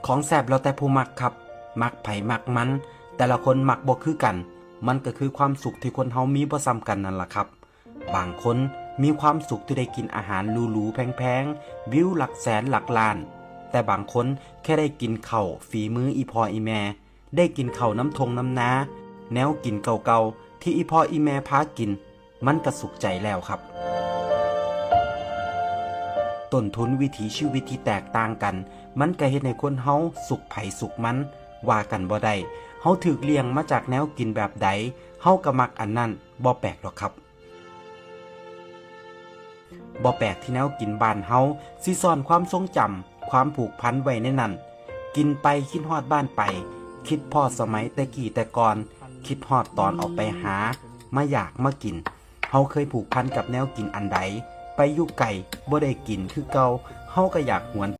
ของแซ่บแล้วแต่ผู้มักครับมักไผมักมันแต่ละคนมักบ่คือกันมันก็คือความสุขที่คนเฮามีบ่ซ้ำกันนั่นล่ะครับบางคนมีความสุขที่ได้กินอาหารหรูๆแพงๆวิวหลักแสนหลักล้านแต่บางคนแค่ได้กินข้าวฝีมืออีพ่ออีแม่ได้กินข้าวน้ำทงน้ำนาแนวกินเก่าๆที่อีพ่ออีแม่พากินมันก็สุขใจแล้วครับต้นทุนวิถีชีวิตที่แตกต่างกันมันก็เฮ็ดให้คนเฮาสุขไผสุขมันว่ากันบ่ได้เฮาถูกเลี้ยงมาจากแนวกินแบบใดเฮาก็มักอันนั้นบ่แปลกหรอกครับบ่แปลกที่แนวกินบ้านเฮาสิซ่อนความทรงจำความผูกพันไว้ในนั้นกินไปคิดฮอดบ้านไปคิดพอสมัยแต่กี้แต่ก่อนคิดฮอดตอนออกไปหามาอยากมากินเฮาเคยผูกพันกับแนวกินอันใดไปอยู่ไกลบ่ได้กินคือเก่าเฮาก็อยากหวน